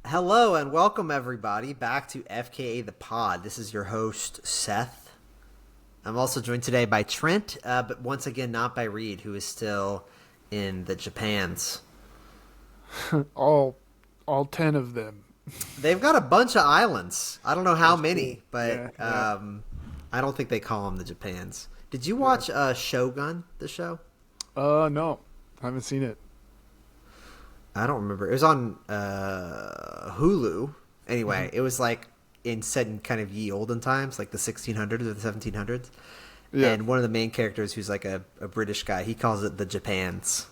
Hello and welcome everybody back to FKA the Pod. This is your host Seth. I'm also joined today by Trent, but once again not by Reed, who is still in the Japans. all 10 of them. They've got a bunch of islands. I don't know how many, Cool. but Yeah. I don't think they call them the Japans. Did you watch Shogun, the show? No, I haven't seen it. I don't remember. It was on Hulu. Anyway, it was like set in kind of ye olden times, like the 1600s or the 1700s. Yeah. And one of the main characters, who's like a British guy, he calls it the Japans.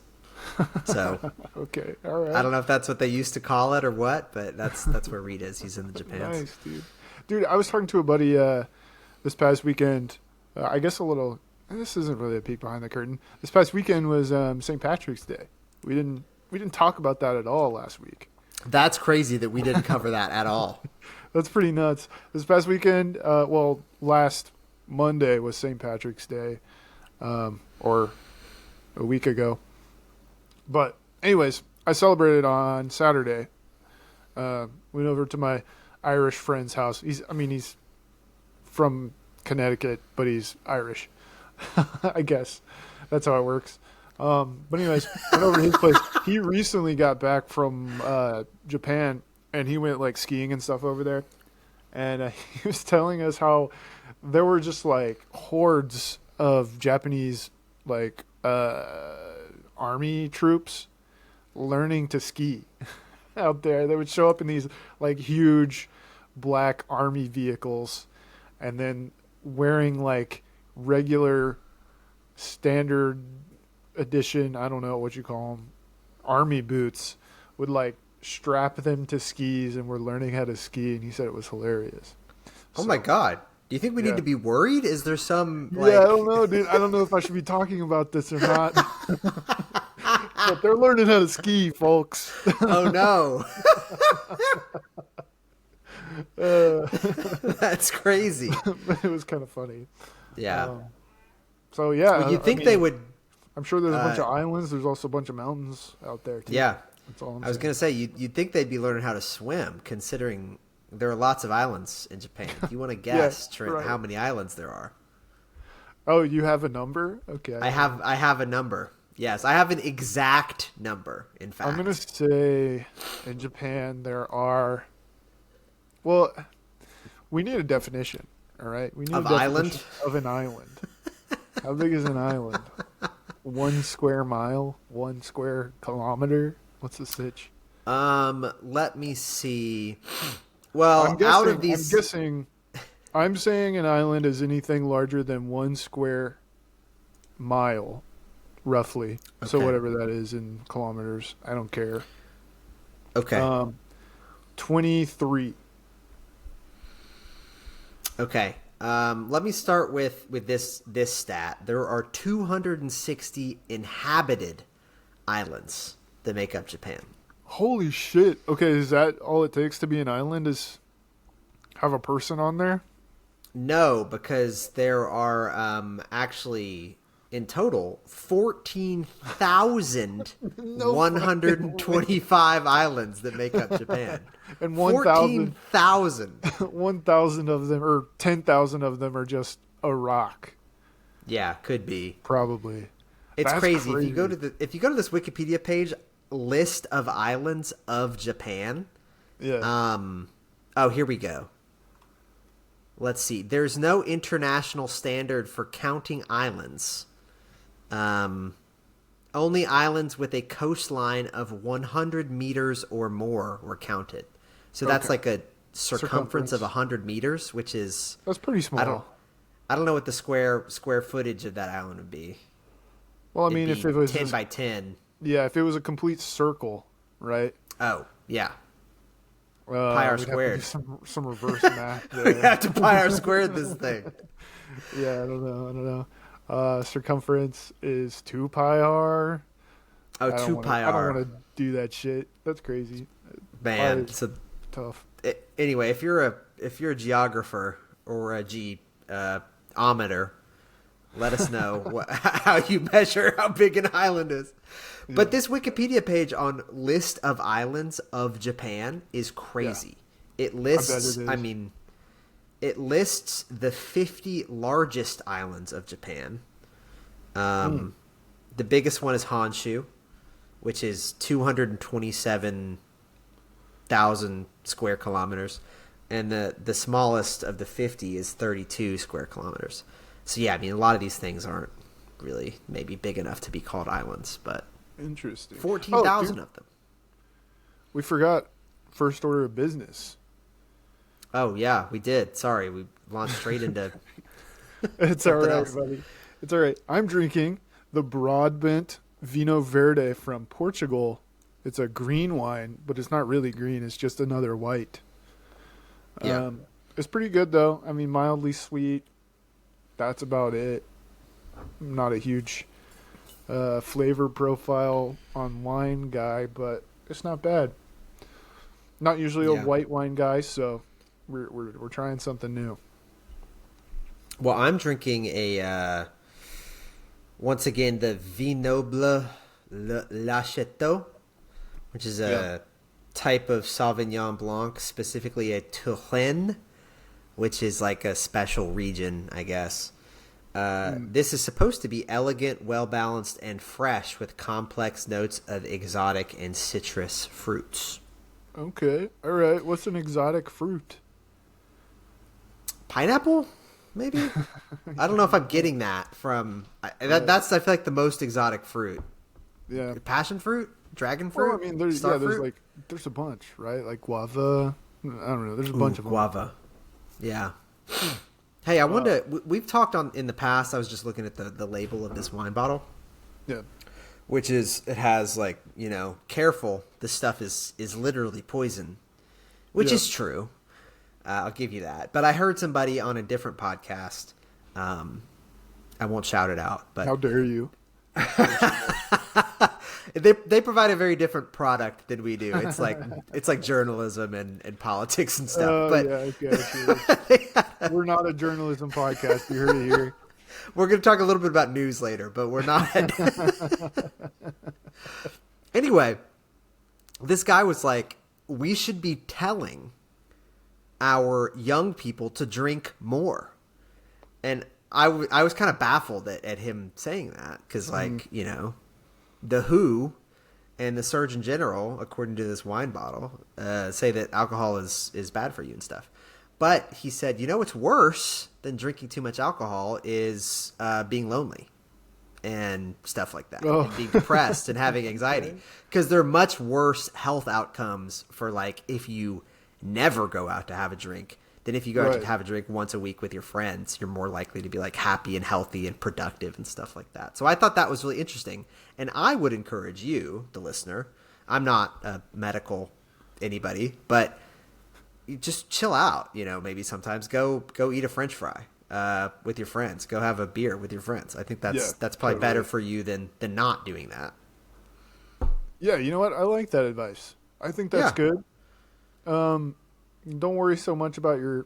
So Okay, all right. I don't know if that's what they used to call it or what, but that's where Reed is. He's in the Japans. Nice, dude. Dude, I was talking to a buddy this past weekend. I guess a little. This isn't really a peek behind the curtain. This past weekend was St. Patrick's Day. We didn't talk about that at all last week. That's crazy that we didn't cover that at all. That's pretty nuts. This past weekend, last Monday was St. Patrick's Day, or a week ago. But anyways, I celebrated on Saturday. Went over to my Irish friend's house. He's from Connecticut, but he's Irish. I guess that's how it works. But anyways, went over to his place. He recently got back from Japan, and he went like skiing and stuff over there. And he was telling us how there were just like hordes of Japanese like army troops learning to ski out there. They would show up in these like huge black army vehicles, and then wearing like regular standard edition, I don't know what you call them, army boots, would like strap them to skis and were learning how to ski, and he said it was hilarious. Oh my God. Do you think we need Yeah. to be worried? Is there some Yeah, I don't know, dude. I don't know if I should be talking about this or not. But they're learning how to ski, folks. Oh no. That's crazy. It was kind of funny. Yeah. So yeah, Well, you'd I think mean, they would. I'm sure there's a bunch of islands. There's also a bunch of mountains out there too. Yeah. That's all I'm I was saying. going to say, you'd think they'd be learning how to swim, considering there are lots of islands in Japan. If you want to guess, Trent, right. how many islands there are? Oh, you have a number? Okay. I have a number. Yes, I have an exact number, in fact. I'm gonna say in Japan there are. Well, we need a definition. All right, we need Of a definition island? of an island. How big is an island? 1 square mile, 1 square kilometer. What's the sitch? Let me see. Well, out of these, I'm saying an island is anything larger than 1 square mile, roughly. So Okay. whatever that is in kilometers, I don't care. okay, 23. okay. Let me start with this stat. There are 260 inhabited islands that make up Japan. Holy shit. Okay, is that all it takes to be an island is have a person on there? No, because there are actually in total 14,125 islands that make up Japan. And 14,000. 1,000 of them or 10,000 of them are just a rock, Yeah, could be. probably. It's That's crazy. crazy. If you go to this Wikipedia page, list of islands of Japan. Yeah. Oh, here we go. Let's see. There's no international standard for counting islands. Only islands with a coastline of 100 meters or more were counted. So that's Okay. like a circumference of Circumference. 100 meters, which is That's pretty small. I don't know what the square footage of that island would be. Well, I It'd mean, if be it was 10 by 10. yeah, if it was a complete circle, right? Oh, yeah. Pi r Have to squared. do some reverse math We there. have to pi r squared this thing. Yeah, I don't know. Circumference is 2 pi r. Oh, 2 pi I don't r. want to do that shit. That's crazy. Man, pi is so tough. anyway, if you're a geographer or a ometer, Let us know how you measure how big an island is. Yeah. But this Wikipedia page on list of islands of Japan is crazy. It lists, it is. I mean, it lists the 50 largest islands of Japan. The biggest one is Honshu, which is 227,000 square kilometers. And the smallest of the 50 is 32 square kilometers. So, yeah, I mean, a lot of these things aren't really maybe big enough to be called islands, but Interesting. 14,000 of them. We forgot first order of business. Oh, yeah, we did. Sorry, we launched straight into It's all something right, else. buddy. It's all right. I'm drinking the Broadbent Vinho Verde from Portugal. It's a green wine, but it's not really green. It's just another white. Yeah. It's pretty good, though. I mean, mildly sweet. That's about it. I'm not a huge flavor profile on wine guy, but it's not bad. Not usually a Yeah. white wine guy, so we're trying something new. Well, I'm drinking once again, the Vignoble L'Acheteau, which is a type of Sauvignon Blanc, specifically a Touraine, which is like a special region, I guess. This is supposed to be elegant, well-balanced, and fresh with complex notes of exotic and citrus fruits. Okay. All right. What's an exotic fruit? Pineapple? Maybe? I don't know if I'm getting that from... That's, I feel like, the most exotic fruit. Yeah. Passion fruit? Dragon fruit? Well, I mean, there's Star there's fruit? like there's a bunch, right? Like guava. I don't know. There's a bunch of them. Guava. Yeah. Hey, I wanted to... We've talked in the past, I was just looking at the label of this wine bottle, Yeah. which is, it has like, careful, this stuff is literally poison, which Yeah. is true. I'll give you that. But I heard somebody on a different podcast, I won't shout it out, but How dare you? they provide a very different product than we do. It's like journalism and politics and stuff. Oh, But yeah, okay. We're not a journalism podcast. You heard it here. we're going to talk a little bit about news later, but we're not. Anyway, this guy was like, we should be telling our young people to drink more. And I was kind of baffled at him saying that because, like, the WHO and the Surgeon General, according to this wine bottle, say that alcohol is bad for you and stuff. But he said, what's worse than drinking too much alcohol is being lonely and stuff like that, and being depressed and having anxiety, because there are much worse health outcomes for, like, if you never go out to have a drink than if you go out to have a drink once a week with your friends. You're more likely to be, like, happy and healthy and productive and stuff like that. So I thought that was really interesting, and I would encourage you, the listener. I'm not a medical anybody, but you just chill out. Maybe sometimes go eat a French fry with your friends. Go have a beer with your friends. I think that's probably better for you than not doing that. Yeah, you know what? I like that advice. I think that's good. Don't worry so much about your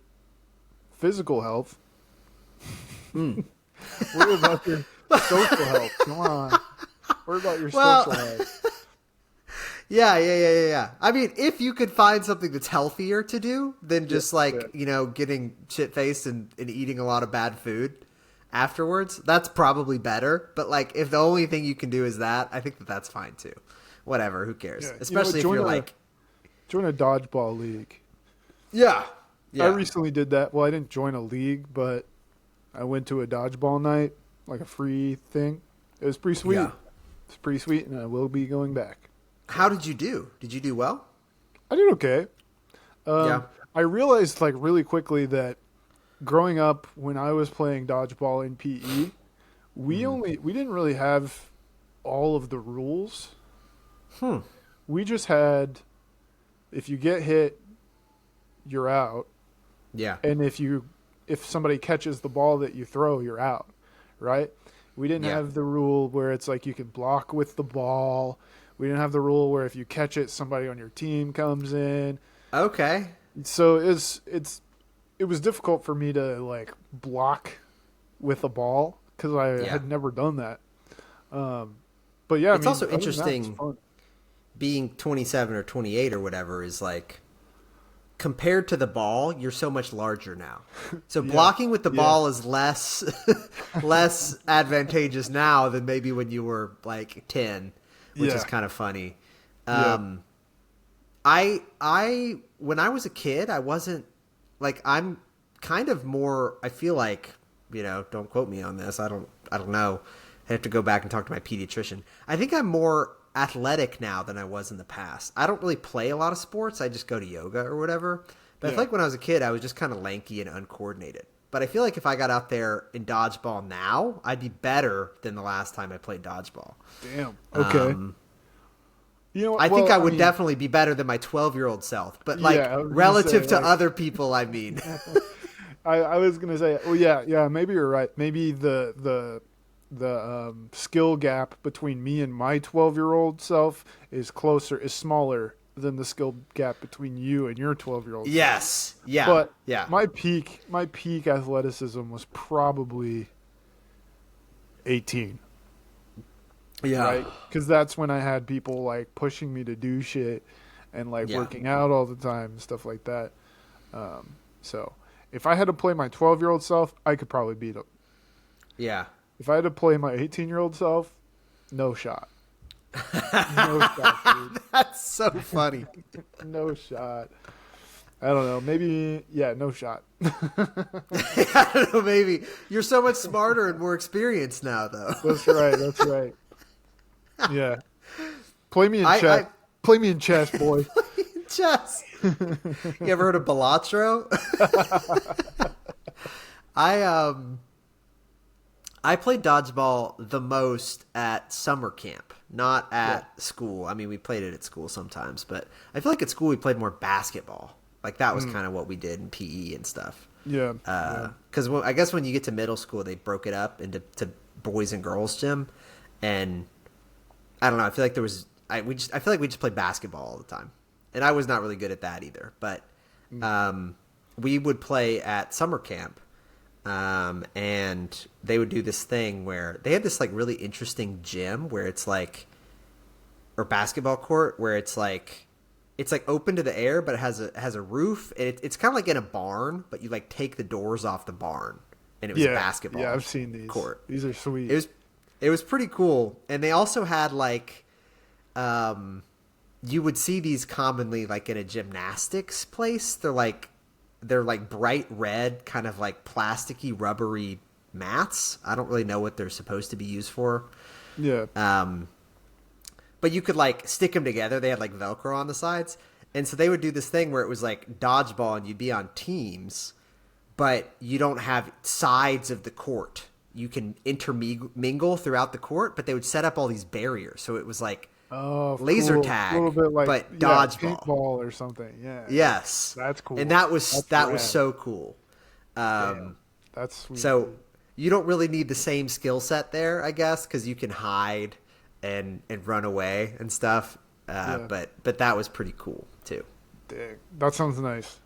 physical health. Worry about your social health. Come on. Worry about your social health. Yeah. I mean, if you could find something that's healthier to do than just getting shit-faced and eating a lot of bad food afterwards, that's probably better. But, like, if the only thing you can do is that, I think that's fine too. Whatever, who cares? Yeah. Especially if you're like... Join a dodgeball league. Yeah. I recently did that. Well, I didn't join a league, but I went to a dodgeball night, like a free thing. It was pretty sweet. Yeah. It's pretty sweet, and I will be going back. How did you do? Did you do well? I did okay. Yeah. I realized, like, really quickly that growing up when I was playing dodgeball in PE, we didn't really have all of the rules. We just had, if you get hit, you're out. Yeah. And if somebody catches the ball that you throw, you're out, right? We didn't have the rule where it's like you can block with the ball. We didn't have the rule where if you catch it, somebody on your team comes in. Okay. So it was difficult for me to, like, block with the ball because I Yeah. had never done that. But yeah, It's I mean, also other than that, it's interesting fun. being 27 or 28 or whatever is like compared to the ball, you're so much larger now. So Yeah. blocking with the Yeah. ball is less less advantageous now than maybe when you were like 10, which is Yeah. kind of funny. Yeah. I when I was a kid, I wasn't like I'm kind of more I feel like, don't quote me on this. I don't know. I have to go back and talk to my pediatrician. I think I'm more athletic now than I was in the past. I don't really play a lot of sports. I just go to yoga or whatever. But I feel Yeah. like when I was a kid, I was just kind of lanky and uncoordinated. But I feel like if I got out there in dodgeball now, I'd be better than the last time I played dodgeball. Damn. Okay. You know what? I think Well, I would mean, definitely be better than my 12-year-old self. But like Yeah, I was gonna relative say, to like- other people, I mean. I was gonna say, well, yeah, maybe you're right. Maybe the skill gap between me and my 12-year-old self is smaller than the skill gap between you and your 12-year-old. Yes. Yeah. But yeah. my peak athleticism was probably 18, yeah. right? Because that's when I had people like pushing me to do shit and like Yeah. working out all the time and stuff like that. So if I had to play my 12-year-old self, I could probably beat him. Yeah. If I had to play my 18-year-old self, no shot. No shot, dude. That's so funny. No shot. I don't know. Maybe, yeah, no shot. I don't know, maybe. You're so much smarter and more experienced now, though. That's right. That's right. Yeah. Play me in I- chess. Play me in chess, boy. Chess. You ever heard of Balatro? I played dodgeball the most at summer camp, not at school. I mean, we played it at school sometimes, but I feel like at school we played more basketball. Like that was kind of what we did in PE and stuff. Yeah. Because I guess when you get to middle school, they broke it up into boys and girls gym, and I don't know. I feel like I feel like we just played basketball all the time, and I was not really good at that either. But we would play at summer camp, and they would do this thing where they had this like really interesting gym where it's like, or basketball court where it's like open to the air, but it has a roof, and it's kind of like in a barn, but you like take the doors off the barn, and it was a basketball. Yeah, I've seen these. Court. These are sweet. It was pretty cool, and they also had like, you would see these commonly like in a gymnastics place. They're like bright red, kind of like plasticky, rubbery mats. I don't really know what they're supposed to be used for. Yeah. But you could like stick them together. They had like Velcro on the sides. And so they would do this thing where it was like dodgeball and you'd be on teams, but you don't have sides of the court. You can intermingle throughout the court, but they would set up all these barriers. So it was like laser cool. tag, A little bit like but dodgeball. paintball or something. Yeah. Yes. That's cool. And that was rad. so cool. Damn. That's sweet. So you don't really need the same skill set there, I guess, because you can hide and run away and stuff. But that was pretty cool too. Dang. That sounds nice.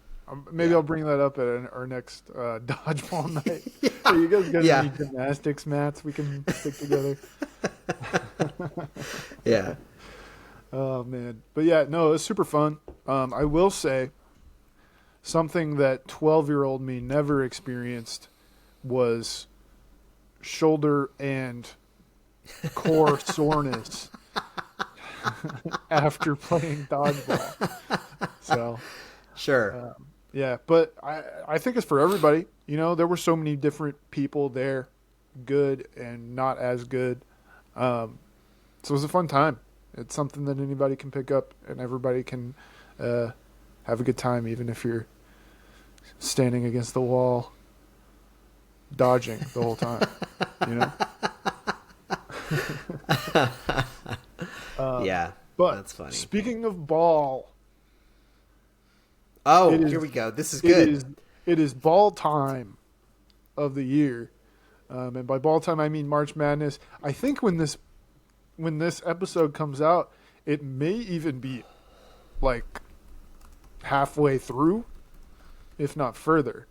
Maybe I'll bring that up at our next dodgeball night. So you guys got any gymnastics mats we can stick together? Yeah. Oh man, but yeah, no, it was super fun. I will say something that 12-year-old me never experienced was shoulder and core soreness after playing dodgeball. So Sure. yeah, but I think it's for everybody. You know, there were so many different people there, good and not as good. So it was a fun time. It's something that anybody can pick up, and everybody can have a good time, even if you're standing against the wall, dodging the whole time. You know. Yeah. But that's funny. speaking of ball, Here we go. This is good. It is ball time of the year, and by ball time I mean March Madness. I think when this episode comes out, it may even be like halfway through, if not further,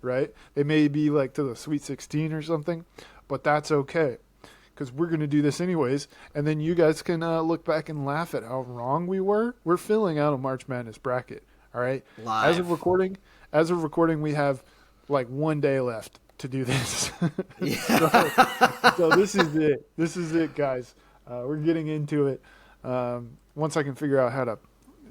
right? It may be like to the Sweet 16 or something. but that's okay because we're going to do this anyways. And then you guys can look back and laugh at how wrong we were. We're filling out a March Madness bracket. All right. Live. As of recording, we have like 1 day left to do this. Yeah. So this is it. This is it, guys. We're getting into it. Once I can figure out how to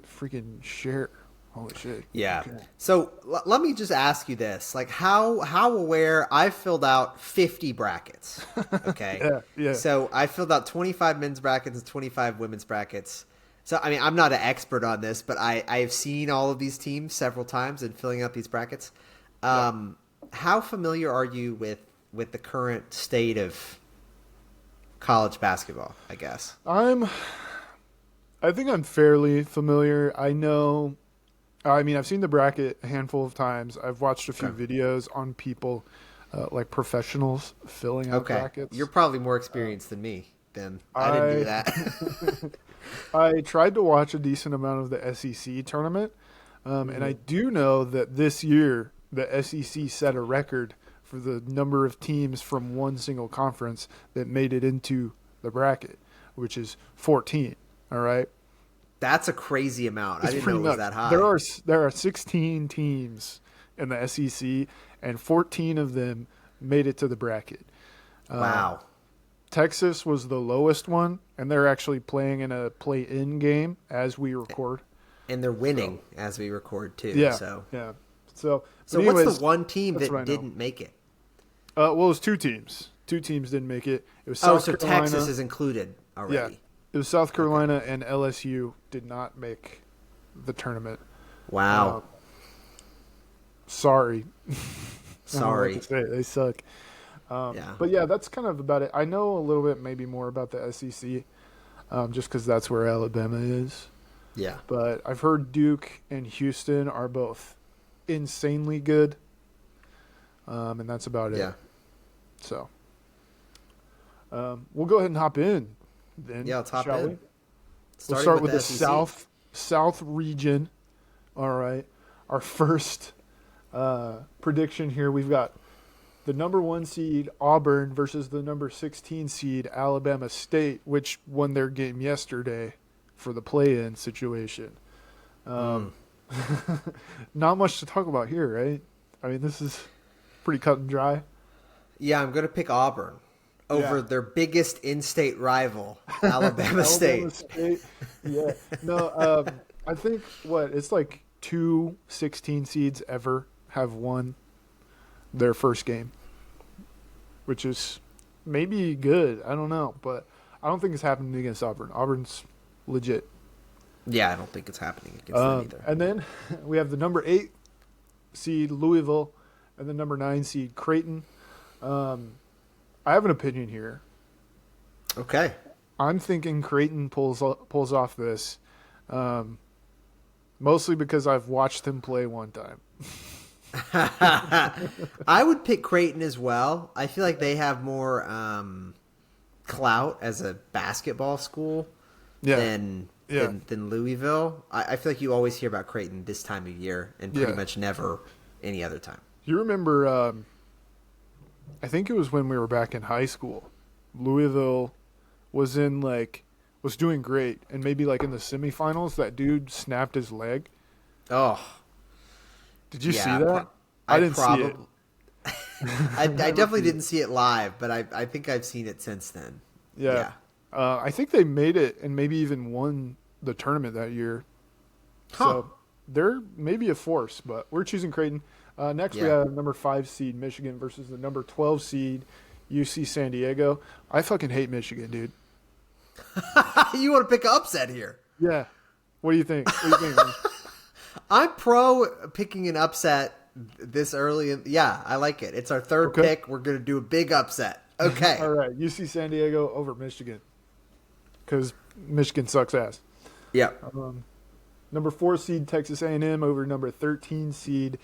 freaking share. Holy shit. Yeah. Okay. So let me just ask you this: like, how aware? I've filled out 50 brackets. Okay. Yeah. So I filled out 25 men's brackets and 25 women's brackets. So I mean, I'm not an expert on this, but I've seen all of these teams several times in filling out these brackets. How familiar are you with the current state of college basketball? I guess. I think I'm fairly familiar. I know. I mean, I've seen the bracket a handful of times. I've watched a few videos on people, like professionals, filling out brackets. You're probably more experienced than me. Then I didn't do that. I tried to watch a decent amount of the SEC tournament, and I do know that this year the SEC set a record for the number of teams from one single conference that made it into the bracket, which is 14. All right. That's a crazy amount. I didn't know it was that high. There are 16 teams in the SEC, and 14 of them made it to the bracket. Wow. Texas was the lowest one, and they're actually playing in a play-in game as we record. And they're winning as we record too. Yeah. So So anyways, what's the one team that didn't make it? Well, it was 2 teams. 2 teams didn't make it. It was South Carolina. Texas is included already. Yeah. It was South Carolina and LSU did not make the tournament. Wow. Sorry. Sorry. They suck. But yeah, that's kind of about it. I know a little bit maybe more about the SEC just because that's where Alabama is. Yeah. But I've heard Duke and Houston are both insanely good. And that's about it. Yeah. So we'll go ahead and hop in. Then, let's hop shall in. we? We'll start with the SEC. South region. All right. Our first prediction here, we've got the number 1 seed Auburn versus the number 16 seed Alabama State, which won their game yesterday for the play-in situation. Not much to talk about here, right? I mean, this is pretty cut and dry. Yeah, I'm going to pick Auburn over their biggest in-state rival, Alabama State. Yeah. No, I think, it's like 2 16 seeds ever have won their first game, which is maybe good. I don't know, but I don't think it's happening against Auburn. Auburn's legit. Yeah, I don't think it's happening against them either. And then we have the number 8 seed Louisville and the number 9 seed Creighton. I have an opinion here. Okay. I'm thinking Creighton pulls off this, mostly because I've watched them play one time. I would pick Creighton as well. I feel like they have more clout as a basketball school than Louisville. I feel like you always hear about Creighton this time of year and pretty much never any other time. You remember, I think it was when we were back in high school, Louisville was doing great, and maybe like in the semifinals, that dude snapped his leg. Oh. Did you see that? I didn't see it. I definitely didn't see it live, but I think I've seen it since then. Yeah. I think they made it and maybe even won the tournament that year. So they're maybe a force, but we're choosing Creighton. Next, we have number 5 seed Michigan versus the number 12 seed UC San Diego. I fucking hate Michigan, dude. You want to pick an upset here? Yeah. What do you think? Man? I'm pro picking an upset this early. Yeah, I like it. It's our third pick. We're going to do a big upset. Okay. All right. UC San Diego over Michigan because Michigan sucks ass. Yeah. Number 4 seed Texas A&M over number 13 seed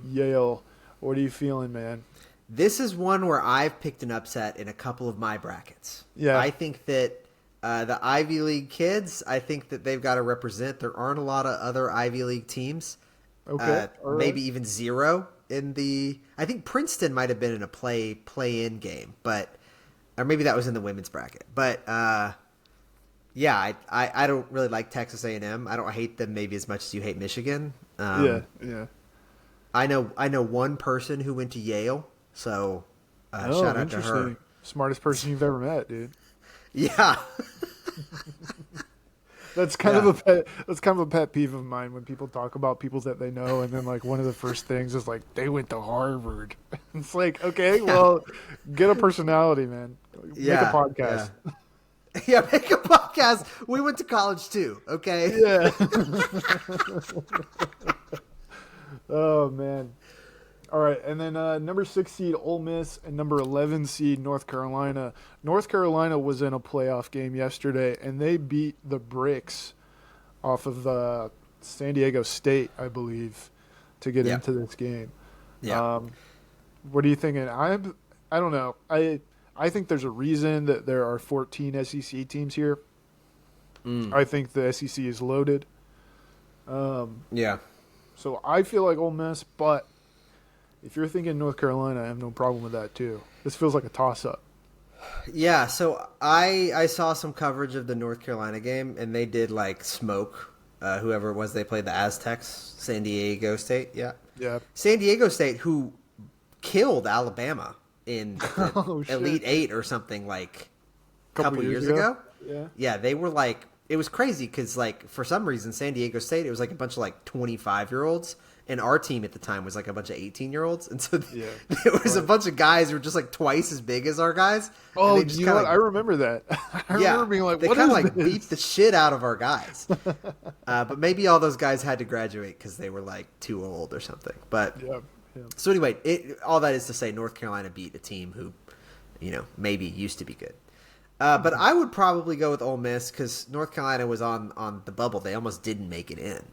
Yale. What are you feeling, man? This is one where I've picked an upset in a couple of my brackets. Yeah. I think that the Ivy League kids, I think that they've got to represent. There aren't a lot of other Ivy League teams. Okay. All right. Maybe even zero in the – I think Princeton might have been in a play-in game. But or maybe that was in the women's bracket. But yeah, I don't really like Texas A&M. I don't hate them maybe as much as you hate Michigan. Yeah. I know one person who went to Yale, so Oh, shout out to her. interesting. Smartest person you've ever met, dude. Yeah. That's kind of a pet peeve of mine when people talk about people that they know, and then like one of the first things is like they went to Harvard. It's like, okay, well, get a personality, man. Make a podcast. Yeah, make a podcast. We went to college too, okay? Yeah. Oh man. All right, and then number 6 seed Ole Miss and number 11 seed North Carolina. North Carolina was in a playoff game yesterday, and they beat the Bricks off of San Diego State, I believe, to get into this game. Yeah. What are you thinking? I don't know. I think there's a reason that there are 14 SEC teams here. I think the SEC is loaded. Yeah. So I feel like Ole Miss, but if you're thinking North Carolina, I have no problem with that too. This feels like a toss-up. Yeah, so I saw some coverage of the North Carolina game, and they did like smoke whoever it was they played, the Aztecs, San Diego State. Yeah. San Diego State, who killed Alabama in the Elite Eight or something like a couple years ago. Yeah, they were like, it was crazy because like for some reason San Diego State, it was like a bunch of like 25-year-olds. And our team at the time was like a bunch of 18-year-olds. And so there was a bunch of guys who were just like twice as big as our guys. Oh, you know what? I remember that. I remember being like, they kind of like beat the shit out of our guys. But maybe all those guys had to graduate because they were like too old or something. But so anyway, all that is to say North Carolina beat a team who, maybe used to be good. But I would probably go with Ole Miss because North Carolina was on the bubble. They almost didn't make it in.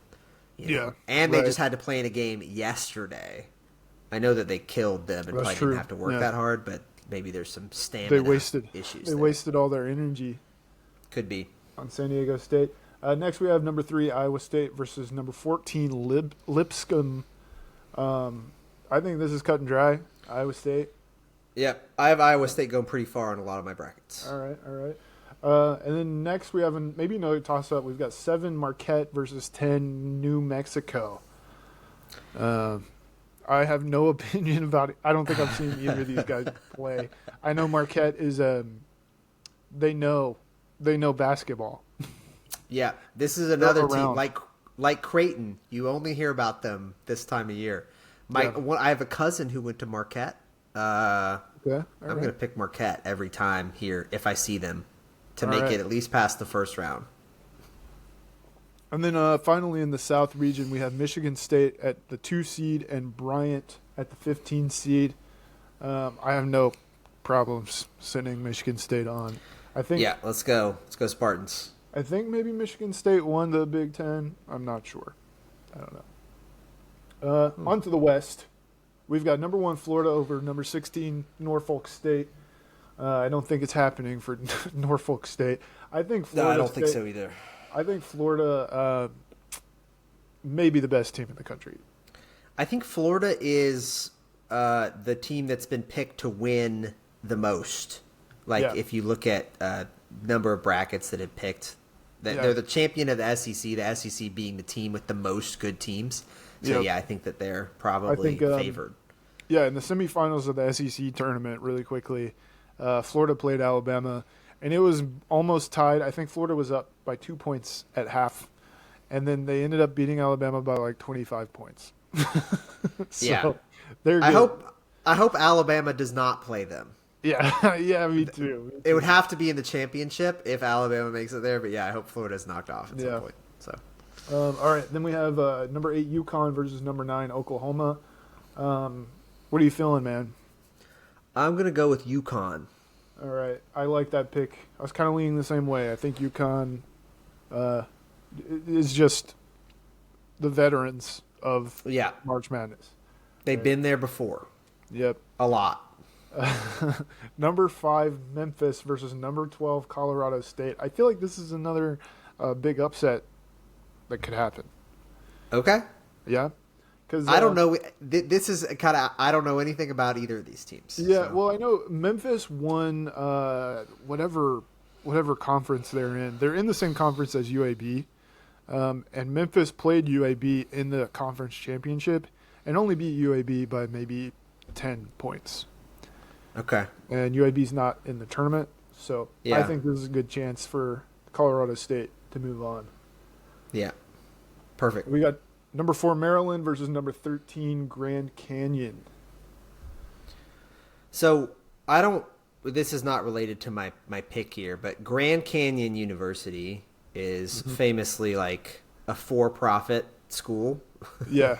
And they just had to play in a game yesterday. I know that they killed them and probably didn't have to work that hard, but maybe there's some stamina issues. They wasted all their energy. Could be. On San Diego State. Next we have number 3, Iowa State versus number 14, Lipscomb. I think this is cut and dry. Iowa State. Yep. I have Iowa State going pretty far in a lot of my brackets. All right. And then next we have maybe another toss-up. We've got 7 Marquette versus 10 New Mexico. I have no opinion about it. I don't think I've seen either of these guys play. I know Marquette is they know basketball. Yeah, this is another team like Creighton. You only hear about them this time of year. I have a cousin who went to Marquette. I'm going to pick Marquette every time here if I see them. To make it at least past the first round. And then finally in the South region, we have Michigan State at the 2 seed and Bryant at the 15 seed. I have no problems sending Michigan State on. I think. Yeah, let's go. Let's go Spartans. I think maybe Michigan State won the Big Ten. I'm not sure. I don't know. On to the West. We've got number 1 Florida over number 16 Norfolk State. I don't think it's happening for Norfolk State. I think Florida. No, I don't think so either. I think Florida may be the best team in the country. I think Florida is the team that's been picked to win the most. If you look at number of brackets that have picked, they're the champion of the SEC. The SEC being the team with the most good teams. So I think that they're probably favored. Yeah, in the semifinals of the SEC tournament, really quickly. Florida played Alabama, and it was almost tied. I think Florida was up by 2 points at half, and then they ended up beating Alabama by like 25 points. They're good. I hope Alabama does not play them. Yeah, me too. It would have to be in the championship if Alabama makes it there, but I hope Florida's knocked off at some point. So, all right, then we have number 8 UConn versus number 9 Oklahoma. What are you feeling, man? I'm going to go with UConn. All right. I like that pick. I was kind of leaning the same way. I think UConn is just the veterans of March Madness. They've been there before. Yep. A lot. Number 5 Memphis versus number 12 Colorado State. I feel like this is another big upset that could happen. Okay. Yeah. Because I don't know. This is kind of I don't know anything about either of these teams. Yeah, so. well, I know Memphis won whatever conference they're in. They're in the same conference as UAB, and Memphis played UAB in the conference championship and only beat UAB by maybe 10 points. Okay. And UAB's not in the tournament, so I think this is a good chance for Colorado State to move on. Yeah. Perfect. We got number 4 Maryland versus number 13 Grand Canyon. So I don't. This is not related to my pick here, but Grand Canyon University is famously like a for-profit school. Yeah.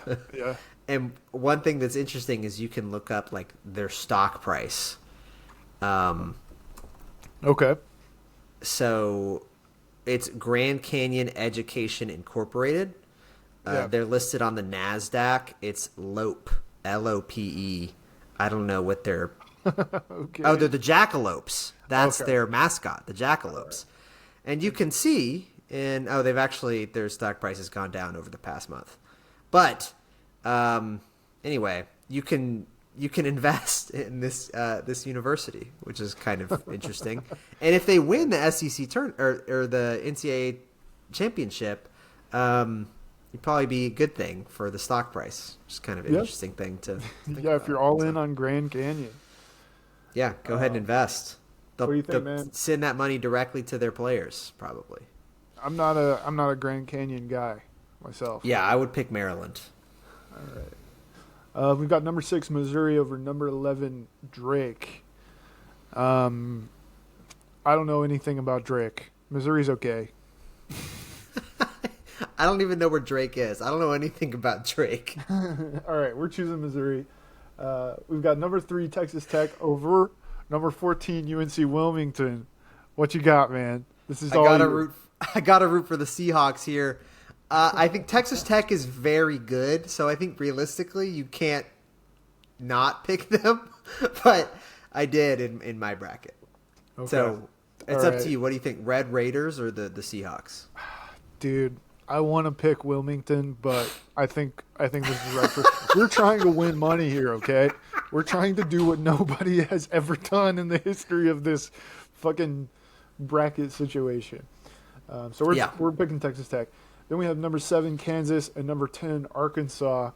And one thing that's interesting is you can look up like their stock price. Okay. So it's Grand Canyon Education Incorporated. They're listed on the NASDAQ. It's LOPE, LOPE. I don't know what they're... Okay. Oh, they're the Jackalopes. That's Okay. their mascot, the Jackalopes. And you can see they've actually, their stock price has gone down over the past month. But anyway, you can invest in this university, which is kind of interesting. And if they win the SEC or the NCAA championship, it'd probably be a good thing for the stock price. Just kind of an interesting thing to think Yeah, if about. you're all in on Grand Canyon. Yeah, go ahead and invest. What do you think, They'll man? send that money directly to their players, probably. I'm not a Grand Canyon guy myself. Yeah, I would pick Maryland. All right. We've got number 6 Missouri over number 11 Drake. I don't know anything about Drake. Missouri's okay. I don't even know where Drake is. I don't know anything about Drake. All right, we're choosing Missouri. We've got number 3 Texas Tech over number 14 UNC Wilmington. What you got, man? This is I gotta root for the Seahawks here. I think Texas Tech is very good, so I think realistically you can't not pick them. But I did in my bracket. Okay. So it's All up right. to you. What do you think? Red Raiders or the Seahawks? Dude, I want to pick Wilmington, but I think this is right for. We're trying to win money here, okay? We're trying to do what nobody has ever done in the history of this fucking bracket situation. So we're picking Texas Tech. Then we have number 7 Kansas and number 10 Arkansas.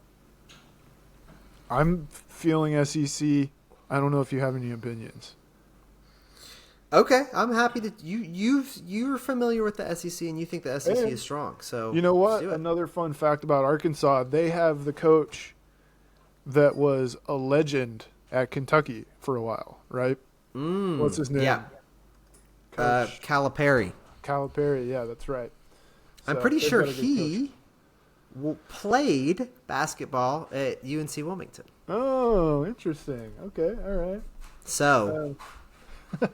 I'm feeling SEC. I don't know if you have any opinions. Okay, I'm happy that you're familiar with the SEC and you think the SEC is strong. So You know let's what? do it. Another fun fact about Arkansas, they have the coach that was a legend at Kentucky for a while, right? What's his name? Yeah, Coach Calipari. Calipari. Yeah, that's right. I'm So pretty they've sure got a good he played basketball at UNC Wilmington. coach. Oh, interesting. Okay, all right. So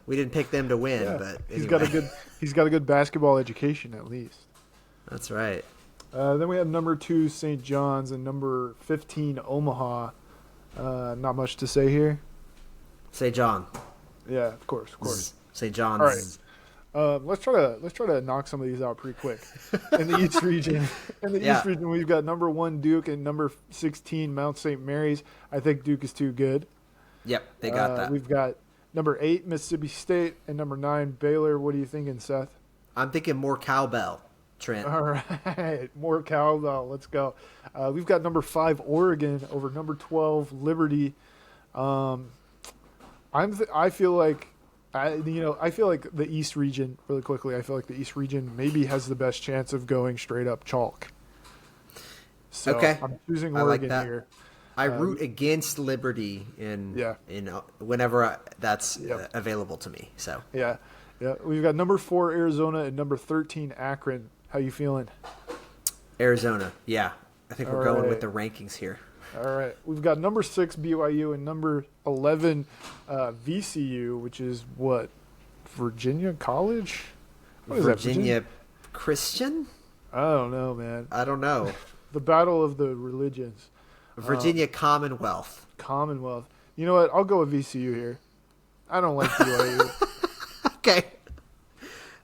we didn't pick them to win, Yeah. but He's got a anyway. good basketball education at least. That's right. Then we have number 2 St. John's and number 15 Omaha. Not much to say here. St. John. Yeah, of course. St. John's. All right. Let's try to knock some of these out pretty quick. In the East region, East region, we've got number 1 Duke and number 16 Mount St. Mary's. I think Duke is too good. Yep, they got that. We've got number 8 Mississippi State and number 9 Baylor. What are you thinking, Seth? I'm thinking more cowbell, Trent. All right, more cowbell. Let's go. We've got number 5 Oregon over number 12 Liberty. I feel like the East region, really quickly, I feel like the East region maybe has the best chance of going straight up chalk. So Okay. I'm choosing I like Oregon that. here. I root against Liberty whenever that's available to me. So Yeah. We've got number 4 Arizona and number 13 Akron. How you feeling? Arizona, yeah, I think we're All going right. with the rankings here. All right. We've got number 6 BYU and number 11 VCU, which is what? Virginia College? What is that? Virginia Christian? I don't know, man. I don't know. The battle of the religions. Virginia Commonwealth. Commonwealth. You know what? I'll go with VCU here. I don't like BYU. Okay.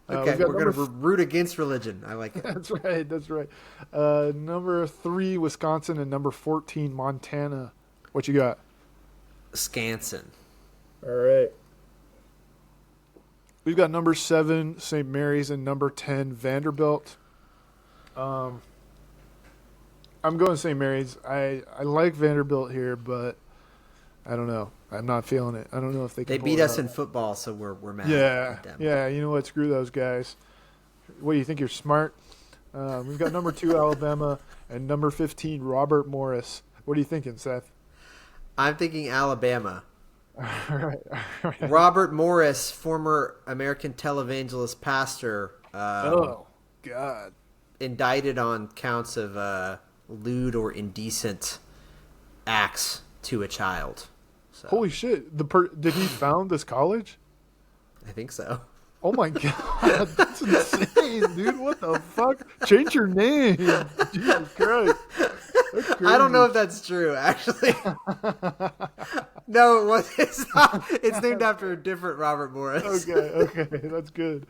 Okay, we've got we're gonna root against religion. I like it. That's right. That's right. Number 3, Wisconsin, and number 14, Montana. What you got? Skansen. All right. We've got number 7, St. Mary's, and number 10, Vanderbilt. I'm going St. Mary's. I like Vanderbilt here, but I don't know. I'm not feeling it. I don't know if they can. They beat us in football, so we're mad. Yeah, at them. yeah. You know what? Screw those guys. What do you think? You're smart. We've got number 2, Alabama, and number 15, Robert Morris. What are you thinking, Seth? I'm thinking Alabama. All right. Robert Morris, former American televangelist pastor, Oh God. indicted on counts of lewd or indecent acts to a child. So, Holy shit! Did he found this college? I think so. Oh my God, that's insane, dude! What the fuck? Change your name, Jesus Christ! That's I don't crazy. know if that's true, actually. No, it was. It's not. It's named after a different Robert Morris. Okay, that's good.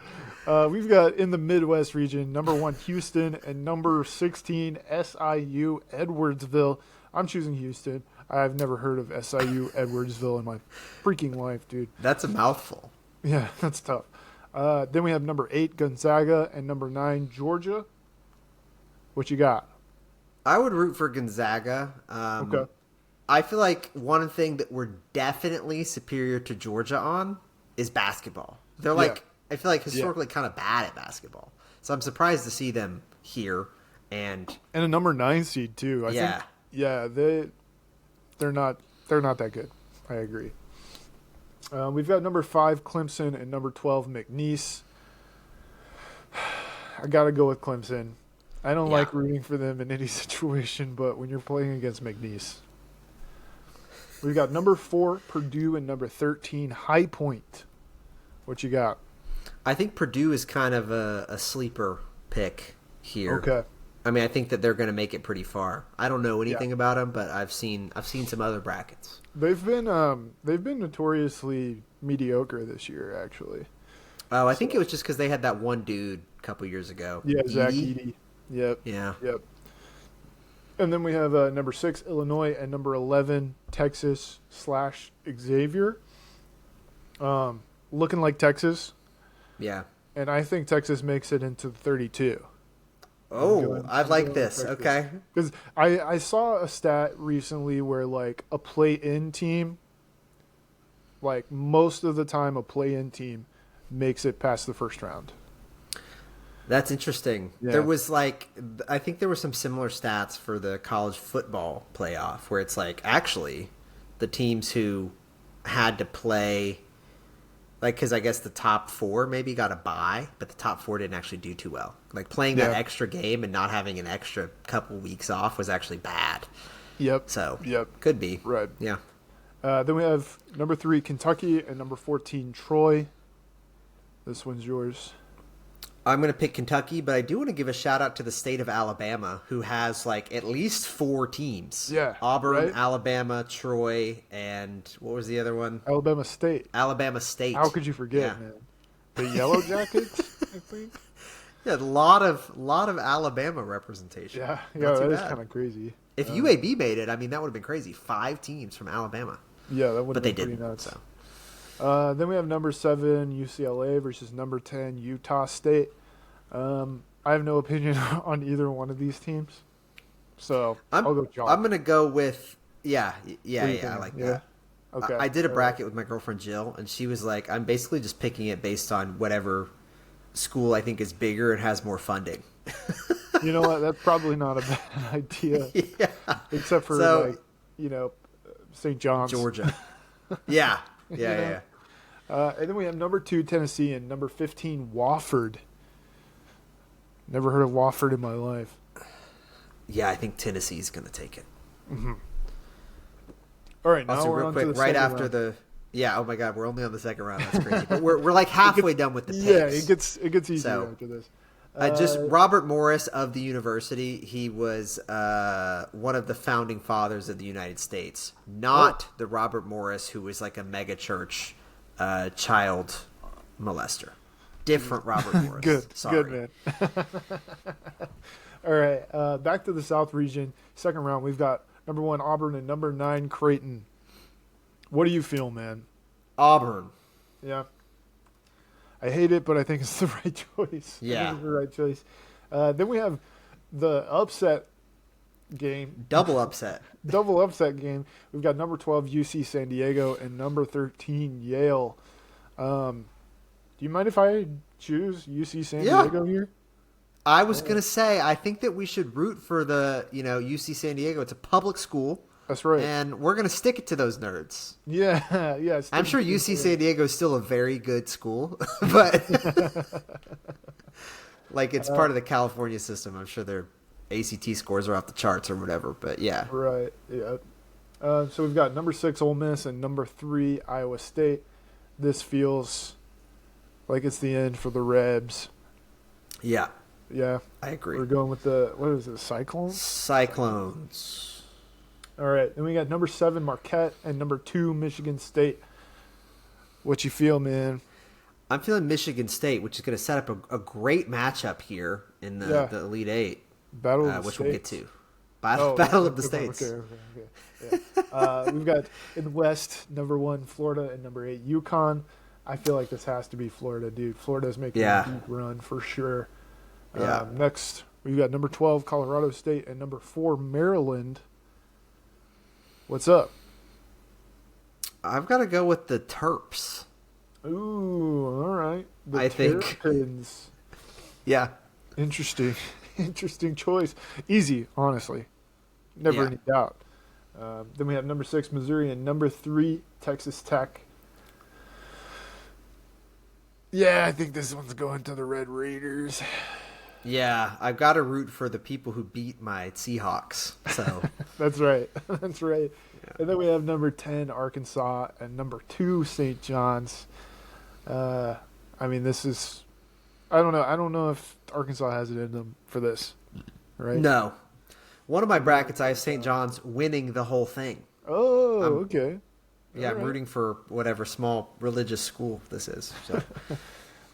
We've got in the Midwest region, number 1, Houston, and number 16, SIU Edwardsville. I'm choosing Houston. I've never heard of SIU Edwardsville in my freaking life, dude. That's a mouthful. Yeah, that's tough. Then we have number 8, Gonzaga, and number 9, Georgia. What you got? I would root for Gonzaga. Okay. I feel like one thing that we're definitely superior to Georgia on is basketball. They're like, I feel like historically kind of bad at basketball. So I'm surprised to see them here. And a number 9 seed too. I think. Yeah, they're not that good. I agree. We've got number 5, Clemson, and number 12, McNeese. I got to go with Clemson. I don't like rooting for them in any situation, but when you're playing against McNeese. We've got number 4, Purdue, and number 13, High Point. What you got? I think Purdue is kind of a sleeper pick here. Okay. I mean, I think that they're going to make it pretty far. I don't know anything about them, but I've seen some other brackets. They've been notoriously mediocre this year, actually. Oh, I think it was just because they had that one dude a couple years ago. Yeah, Zach Edey? Edey. Yep. Yeah. Yep. And then we have number 6, Illinois, and number 11, Texas / Xavier. Looking like Texas, Yeah. and I think Texas makes it into 32. Oh, I like going this. with Texas. Okay. Because I saw a stat recently where, like, a play-in team, like, most of the time a play-in team makes it past the first round. That's interesting. Yeah. There was I think there were some similar stats for the college football playoff where it's like actually the teams who had to play, because I guess the top 4 maybe got a bye, but the top 4 didn't actually do too well. Like playing that extra game and not having an extra couple weeks off was actually bad. Yep. So Yep. could be. Right. Yeah. Then we have number 3, Kentucky, and number 14, Troy. This one's yours. I'm going to pick Kentucky, but I do want to give a shout out to the state of Alabama, who has at least 4 teams. Yeah, Auburn, right? Alabama, Troy, and what was the other one? Alabama State. Alabama State. How could you forget, Yeah. man? The Yellow Jackets, I think. Yeah, a lot of Alabama representation. Yeah, Not too that is bad. kind of crazy. If UAB made it, I mean, that would have been crazy. 5 teams from Alabama. Yeah, that would But have they been pretty didn't. nuts. So. Then we have number 7, UCLA versus number 10, Utah State. I have no opinion on either one of these teams, so I'll go chalk. I'm going to go with, What do you I think? like Yeah? that. Okay. I did a All bracket with my girlfriend Jill, and she was like, I'm basically just picking it based on whatever school I think is bigger and has more funding. right. You know what? That's probably not a bad idea, Yeah. except for, So- St. John's. Georgia. Yeah. Yeah. And then we have number 2, Tennessee, and number 15, Wofford. Never heard of Wofford in my life. Yeah, I think Tennessee's going to take it. All right, now Also, we're real on to quick, the right second after round. the... Yeah, oh my God, we're only on the second round. That's crazy. But we're like halfway done with the picks. Yeah, it gets easier So, after this. Just Robert Morris of the university. He was one of the founding fathers of the United States. Not the Robert Morris who was like a mega church child molester. different Robert Morris. Good, Sorry. good man. All right, back to the South region. Second round, we've got number 1 Auburn and number 9 Creighton. What do you feel, man? Auburn. Yeah. I hate it, but I think it's the right choice. I Yeah. think it's the right choice. Then we have the upset game, Double upset. double upset game. We've got number 12 UC San Diego and number 13 Yale. Do you mind if I choose UC San Diego here? I was going to say, I think that we should root for the, UC San Diego. It's a public school. That's right. And we're going to stick it to those nerds. Yeah, yeah. I'm sure UC San Diego is still a very good school, but like it's part of the California system. I'm sure their ACT scores are off the charts or whatever, but yeah. Right, yeah. So we've got number 6 Ole Miss and number 3 Iowa State. This feels like it's the end for the Rebs. Yeah, Yeah, I agree. we're going with the, what is it, Cyclones? Cyclones. All right, then we got number 7 Marquette and number 2 Michigan State. What you feel, man? I'm feeling Michigan State, which is going to set up a great matchup here in the Elite Eight, Battle of the which States. we'll get to. Battle of the States. Okay. Yeah. We've got in the West, number 1 Florida and number 8 UConn. I feel like this has to be Florida, dude. Florida's making a deep run for sure. Yeah. Next, we've got number 12 Colorado State and number 4 Maryland. What's up? I've got to go with the Terps. Ooh, all right. The I think. Terrapins. Yeah. Interesting. Interesting choice. Easy, honestly. Never any doubt. Then we have number 6 Missouri and number 3 Texas Tech. Yeah, I think this one's going to the Red Raiders. Yeah, I've got to root for the people who beat my Seahawks. So That's right. That's right. Yeah. And then we have number 10 Arkansas and number 2 St. John's. I mean, this is, I don't know. I don't know if Arkansas has it in them for this, right? No. One of my brackets, I have St. John's winning the whole thing. Oh, okay. Yeah, I'm rooting for whatever small religious school this is. So.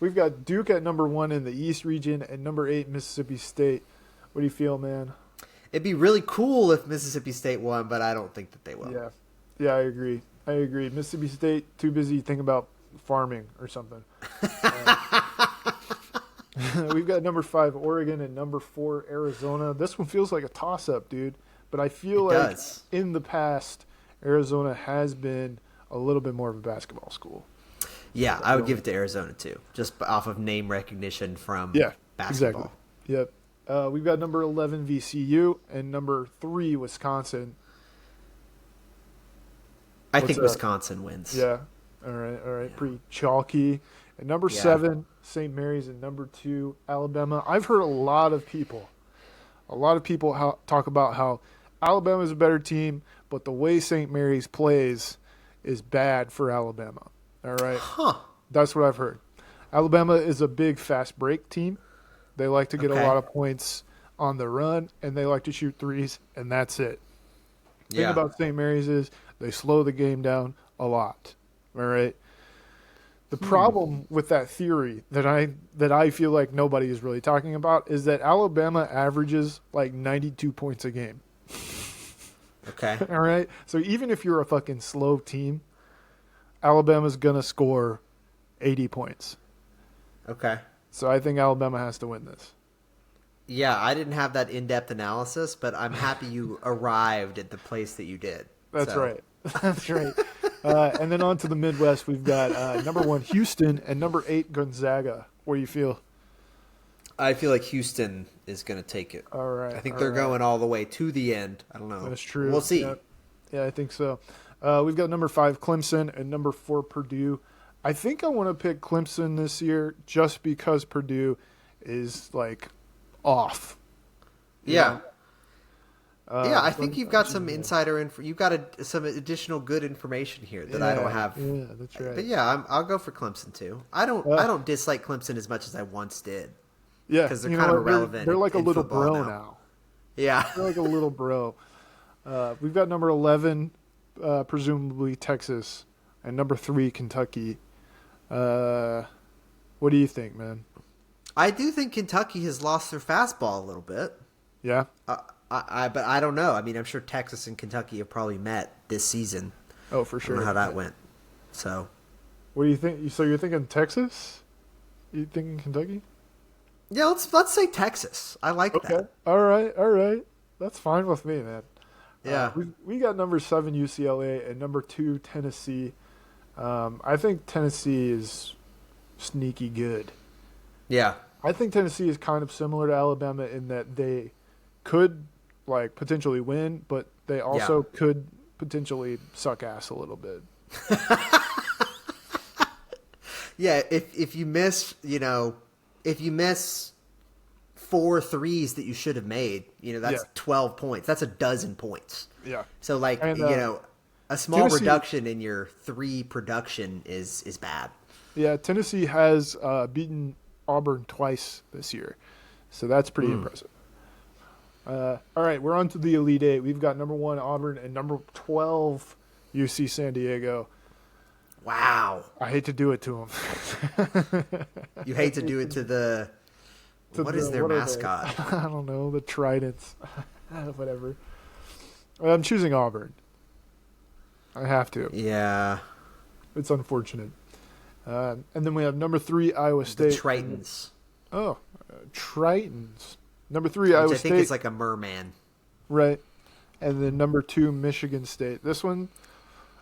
We've got Duke at number 1 in the East region and number 8 Mississippi State. What do you feel, man? It'd be really cool if Mississippi State won, but I don't think that they will. Yeah, I agree. Mississippi State, too busy thinking about farming or something. We've got number 5 Oregon and number 4 Arizona. This one feels like a toss-up, dude. But I feel like in the past, Arizona has been a little bit more of a basketball school. Yeah, I would give it to Arizona too, just off of name recognition from basketball. Exactly. Yep. We've got number 11 VCU and number 3 Wisconsin. I think Wisconsin wins. Yeah. All right. Yeah. Pretty chalky. And number 7 St. Mary's and number 2 Alabama. I've heard a lot of people talk about how Alabama's a better team, but the way St. Mary's plays is bad for Alabama. All right. Huh. That's what I've heard. Alabama is a big fast break team. They like to get a lot of points on the run, and they like to shoot threes, and that's it. The thing about St. Mary's is they slow the game down a lot. All right. The problem with that theory that I feel like nobody is really talking about is that Alabama averages like 92 points a game. Okay. All right. So even if you're a fucking slow team, Alabama's going to score 80 points. Okay. So I think Alabama has to win this. Yeah, I didn't have that in-depth analysis, but I'm happy you arrived at the place that you did. That's right. That's right. And then on to the Midwest, we've got number 1 Houston and number 8 Gonzaga. What do you feel? I feel like Houston is going to take it. All right. I think they're going all the way to the end. I don't know. That's true. We'll see. Yeah, I think so. We've got number 5 Clemson and number 4 Purdue. I think I want to pick Clemson this year just because Purdue is like off. Yeah. I think you've got some insider info. You've got some additional good information here that I don't have. Yeah, that's right. But yeah, I'll go for Clemson too. I don't dislike Clemson as much as I once did. Yeah, because they're kind of irrelevant. They're like a little bro now. Yeah, they're like a little bro. We've got number 11, presumably Texas, and number 3 Kentucky. What What do you think, man? I do think Kentucky has lost their fastball a little bit. Yeah. But I don't know. I mean, I'm sure Texas and Kentucky have probably met this season. Oh, for I sure. don't know how that went. So, What do you think? So you're thinking Texas? You thinking Kentucky? yeah, let's say Texas. I like Okay. that. All right. That's fine with me, man. Yeah. We got number 7 UCLA and number 2 Tennessee. I think Tennessee is sneaky good. Yeah. I think Tennessee is kind of similar to Alabama in that they could like potentially win, but they also could potentially suck ass a little bit. Yeah, if you miss, if you miss 4 threes that you should have made, that's 12 points. That's a dozen points. Yeah. So And, a small Tennessee- reduction in your 3 production is bad. Yeah, Tennessee has beaten Auburn twice this year, so that's pretty impressive. All right, we're on to the Elite Eight. We've got number 1 Auburn and number 12 UC San Diego. Wow. I hate to do it to them. You hate to do it to the what is their mascot? I don't know, the Tridents. Whatever. I'm choosing Auburn. I have to. Yeah. It's unfortunate. And then we have number 3 Iowa The State. Tritons. Oh, Tritons. Number 3 Which Iowa I State. think is like a merman. Right. And then number 2 Michigan State. This one,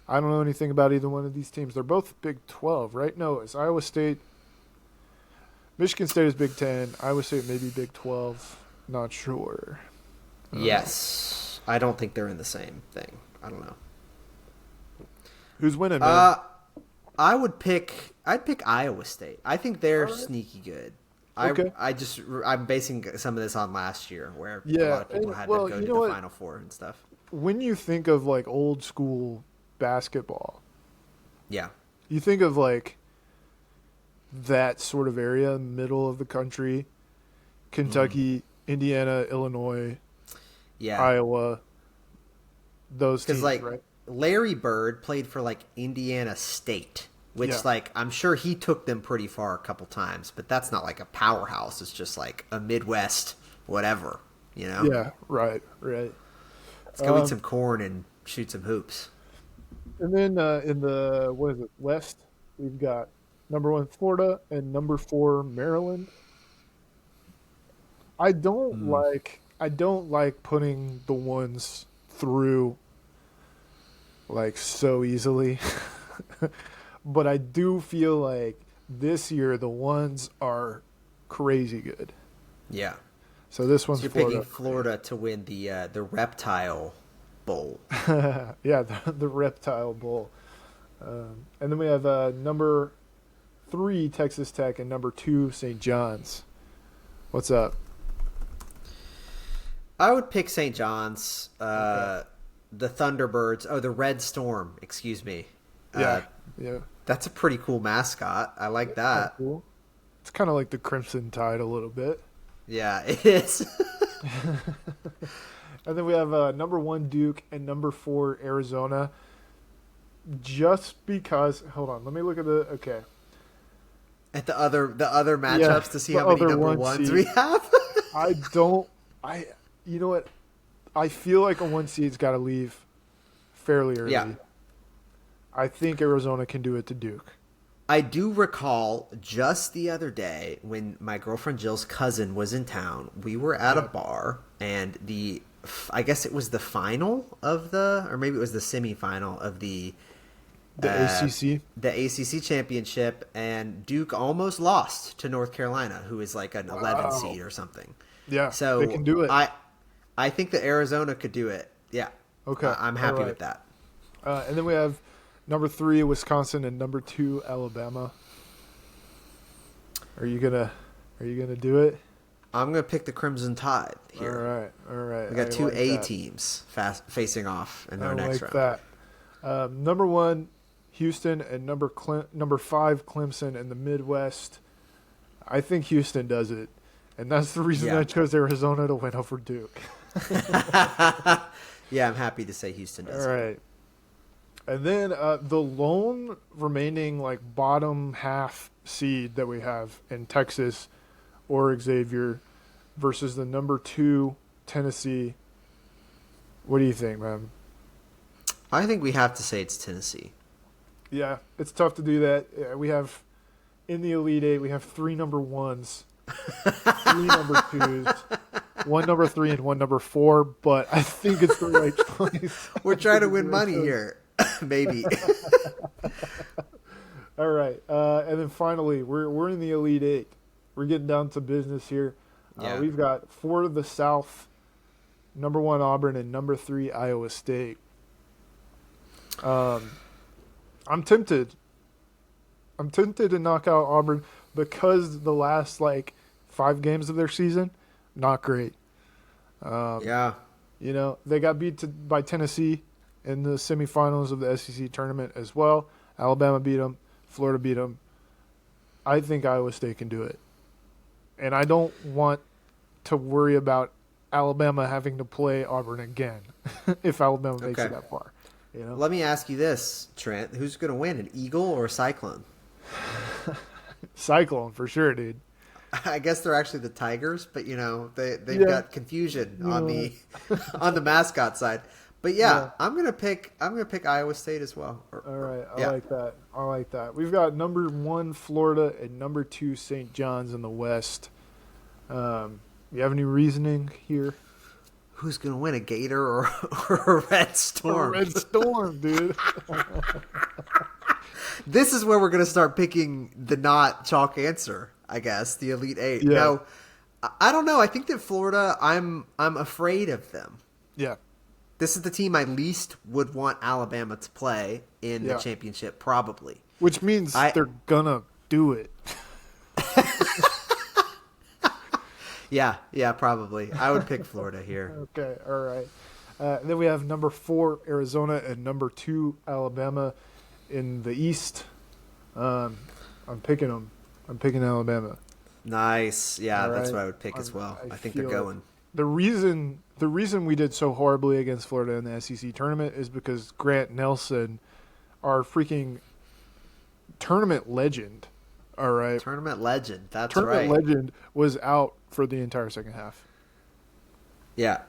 I don't know anything about either one of these teams. They're both Big 12, right? No, it's Iowa State. Michigan State is Big 10. Iowa State maybe Big 12. Not sure. Yes. I don't think they're in the same thing. I don't know. Who's winning, man? I'd pick Iowa State. I think they're sneaky good. Okay. I'm basing some of this on last year where a Yeah, lot of people and- had well, to go you to know the what? Final Four and stuff. When you think of like old school basketball, Yeah. you think of like that sort of area, middle of the country, Kentucky, Indiana, Illinois, Yeah. Iowa, those teams, Because right? Larry Bird played for Indiana State, which Yeah. I'm sure he took them pretty far a couple times, but that's not like a powerhouse. It's just like a Midwest whatever, Yeah, right. Let's go eat some corn and shoot some hoops. And then in the West, we've got number 1 Florida and number 4 Maryland. I don't like putting the ones through so easily. But I do feel like this year the ones are crazy good. Yeah. So this one's So you're Florida. picking Florida to win the Reptile Bowl. Yeah, the Reptile Bowl. And then we have number 3 Texas Tech and number 2 St. John's. What's up? I would pick St. John's. Okay. The Thunderbirds. Oh, the Red Storm. Excuse me. Yeah. That's a pretty cool mascot. I like that. Cool. It's kind of like the Crimson Tide a little bit. Yeah, it is. And then we have number 1 Duke and number 4 Arizona. Just because, hold on, let me look at the. Okay, At the other matchups to see the how many other number 1 ones seed. we have. You know what? I feel like a 1 seed's got to leave fairly early. Yeah. I think Arizona can do it to Duke. I do recall just the other day when my girlfriend Jill's cousin was in town. We were at a bar, and I guess it was the final of or maybe it was the semifinal of the ACC. The ACC championship, and Duke almost lost to North Carolina, who is like an 11 seed or something. Yeah, So they can do it. I think that Arizona could do it. Yeah. Okay, I'm happy all right. with that. And then we have number 3 Wisconsin and number 2 Alabama. Are you gonna do it? I'm gonna pick the Crimson Tide here. All right. We got I 2 like A that. teams facing off in I our next like round. that. Number 1 Houston and number 5 Clemson in the Midwest. I think Houston does it, and that's the reason Yeah. I chose Arizona to win over Duke. Yeah, I'm happy to say Houston does. All it. right. And then the lone remaining like bottom half seed that we have in Texas or Xavier versus the number 2 Tennessee. What do you think, man? I think we have to say it's Tennessee. Yeah, it's tough to do that. Yeah, we have in the Elite Eight, we have 3 number 1s, 3 number 2s, 1 number 3, and 1 number 4. But I think it's the right choice. We're trying to win money here, maybe. All right, and then finally, we're in the Elite Eight. We're getting down to business here. Yeah. We've got 4 to the South, number 1 Auburn, and number 3 Iowa State. I'm tempted. I'm tempted to knock out Auburn because the last 5 games of their season, not great. Yeah. You know, they got beat by Tennessee in the semifinals of the SEC tournament as well. Alabama beat them. Florida beat them. I think Iowa State can do it. And I don't want to worry about Alabama having to play Auburn again if Alabama makes it that far. You know? Let me ask you this, Trent. Who's going to win, an Eagle or a Cyclone? Cyclone, for sure, dude. I guess they're actually the Tigers, but they've got confusion on the mascot side. But I'm gonna pick Iowa State as well. All right, I like that. We've got number 1 Florida and number 2 St. John's in the West. You have any reasoning here? Who's gonna win, a Gator or a Red Storm? A Red Storm, dude. This is where we're gonna start picking the not chalk answer. I guess the Elite Eight. Yeah. No, I don't know. I think that Florida. I'm afraid of them. Yeah. This is the team I least would want Alabama to play in the championship, probably. Which means they're gonna do it. Yeah, probably. I would pick Florida here. Okay, all right. Then we have number 4 Arizona and number 2 Alabama in the East. I'm picking them. I'm picking Alabama. Nice. Yeah, all that's right. what I would pick as well. I think they're going. The reason we did so horribly against Florida in the SEC tournament is because Grant Nelson, our freaking tournament legend, all right? Tournament legend, that's tournament right. legend was out for the entire second half. Yeah.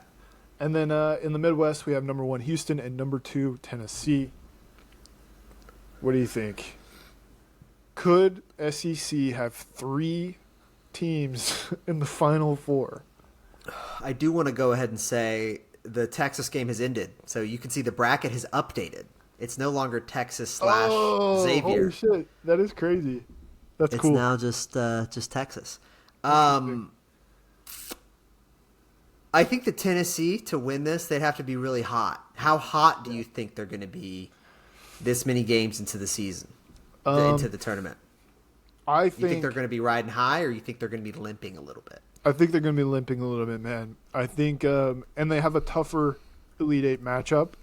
And then in the Midwest, we have number 1 Houston and number 2 Tennessee. What do you think? Could SEC have 3 teams in the Final Four? I do want to go ahead and say the Texas game has ended, so you can see the bracket has updated. It's no longer Texas / Xavier. Holy shit, that is crazy. That's cool. It's now just Texas. I think the Tennessee to win this, they'd have to be really hot. How hot do you think they're going to be this many games into the season, into the tournament? You think they're going to be riding high, or you think they're going to be limping a little bit? I think they're going to be limping a little bit, man. I think, and they have a tougher Elite Eight matchup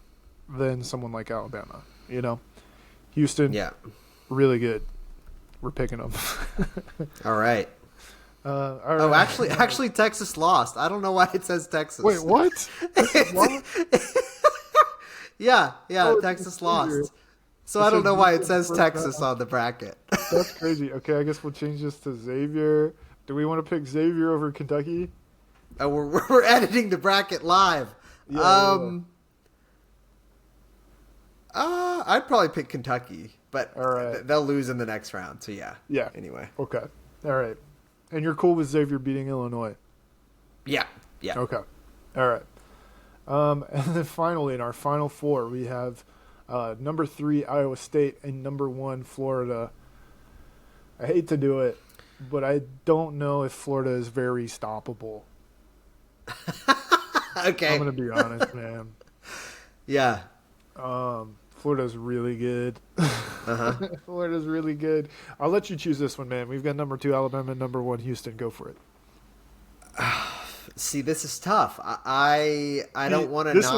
than someone like Alabama. You know, Houston, really good. We're picking them. All right. All right. Oh, actually, Texas lost. I don't know why it says Texas. Wait, what? Yeah, Texas lost. So I don't know why it says Texas on the bracket. That's crazy. Okay, I guess we'll change this to Xavier. Do we want to pick Xavier over Kentucky? Oh, we're editing the bracket live. I'd probably pick Kentucky, but they'll lose in the next round. So yeah. Anyway. Okay. All right. And you're cool with Xavier beating Illinois? Yeah. Okay. All right. And then finally, in our Final Four, we have number 3 Iowa State and number 1 Florida. I hate to do it, but I don't know if Florida is very stoppable. Okay. I'm going to be honest, man. Yeah. Florida's really good. Florida's really good. I'll let you choose this one, man. We've got number 2 Alabama and number 1 Houston. Go for it. See, this is tough. I don't want to. This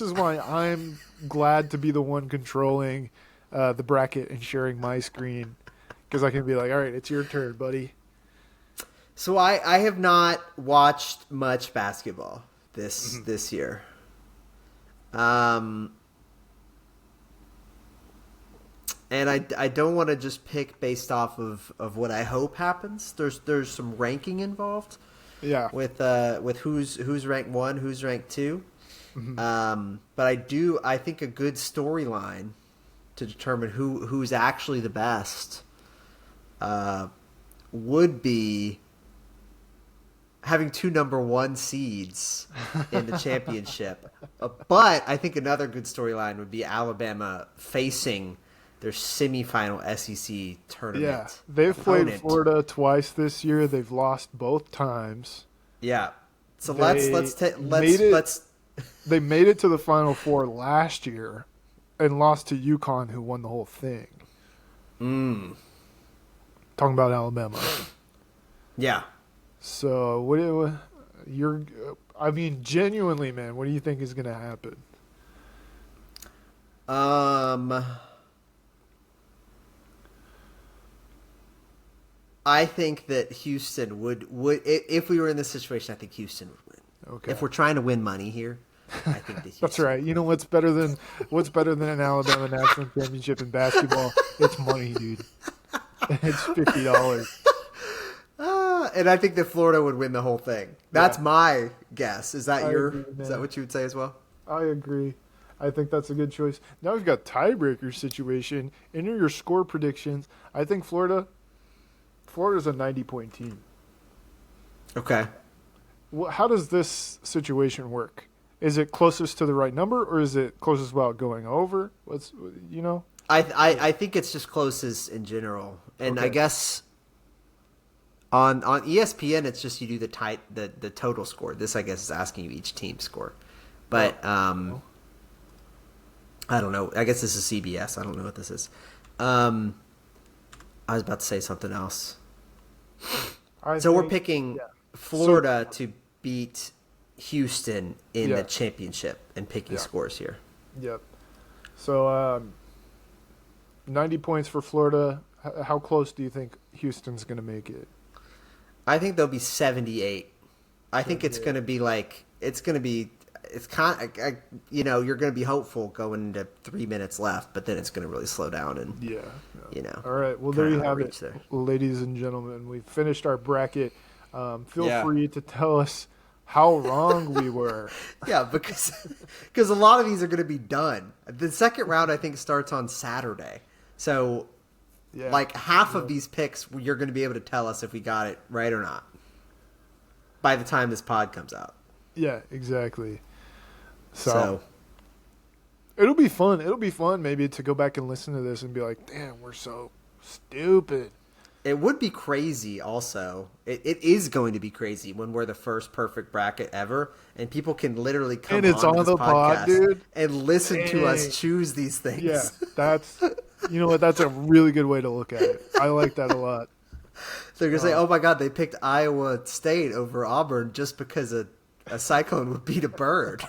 is why I'm glad to be the one controlling the bracket and sharing my screen, because I can be like, all right, it's your turn, buddy. So I have not watched much basketball this year. And I don't want to just pick based off of what I hope happens. There's some ranking involved. Yeah. With who's ranked 1, who's ranked 2. But I think a good storyline to determine who's actually the best would be having 2 number 1 seeds in the championship. But I think another good storyline would be Alabama facing their semifinal SEC tournament. Yeah, they've played opponent. Florida twice this year. They've lost both times. Yeah. So They let's They made it to the Final Four last year and lost to UConn, who won the whole thing. Talking about Alabama. Yeah. So I mean, genuinely, man, what do you think is going to happen? I think that Houston would if we were in this situation, I think Houston would win. Okay. If we're trying to win money here, I think that Houston. That's right. You know what's better than an Alabama national championship in basketball? It's money, dude. It's $50. And I think that Florida would win the whole thing. That's my guess. Is that is that what you would say as well? I agree. I think that's a good choice. Now we've got tiebreaker situation. Enter your score predictions. I think Florida's a 90-point team. Okay. How does this situation work? Is it closest to the right number, or is it closest without going over? I think it's just closest in general, and Okay. I guess on ESPN it's just you do the total score. This I guess is asking you each team score, but I don't know. I guess this is CBS. I don't know what this is. I was about to say something else. We're picking Florida to beat Houston in the championship and picking scores here. Yep. So 90 points for Florida. How close do you think Houston's going to make it? I think they'll be 78. I think it's going to be it's kind of, you're going to be hopeful going into 3 minutes left, but then it's going to really slow down and, All right. Well, there you have it, there. ladies and gentlemen. We've finished our bracket. Feel free to tell us how wrong we were. Yeah, because a lot of these are going to be done. The second round, I think, starts on Saturday. So, half of these picks, you're going to be able to tell us if we got it right or not by the time this pod comes out. Yeah, exactly. So it'll be fun. It'll be fun maybe to go back and listen to this and be like, damn, we're so stupid. It would be crazy also. It is going to be crazy when we're the first perfect bracket ever and people can literally come and it's on the this pod, podcast dude, and listen to us choose these things. Yeah, that's you know what? That's a really good way to look at it. I like that a lot. They're going to say, oh my God, they picked Iowa State over Auburn just because a cyclone would beat a bird.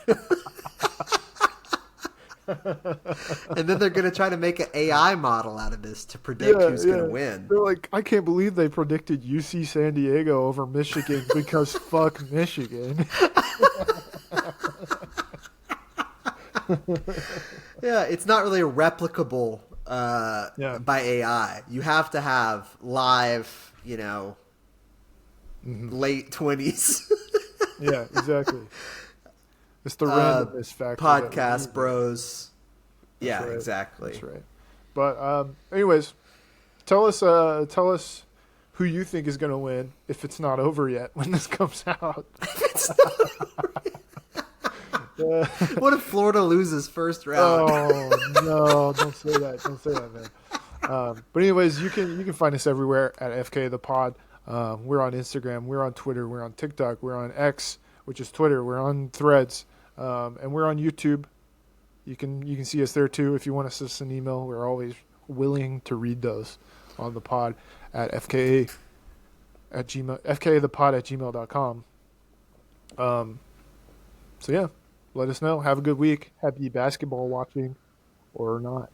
And then they're going to try to make an AI model out of this to predict who's going to win. They're like, I can't believe they predicted UC San Diego over Michigan because fuck Michigan. Yeah, it's not really replicable by AI. You have to have live, late 20s. Yeah, exactly. It's the randomness factor. Podcast bros. Yeah, right. exactly. That's right. But anyways, tell us who you think is going to win if it's not over yet when this comes out. What if Florida loses first round? Oh no! Don't say that. Don't say that, man. But anyways, you can find us everywhere at FK the Pod. We're on Instagram. We're on Twitter. We're on TikTok. We're on X, which is Twitter. We're on Threads. And we're on YouTube. You can see us there too. If you want to send us an email, we're always willing to read those on the pod at fkthepod@gmail.com. So yeah, let us know. Have a good week. Happy basketball watching or not.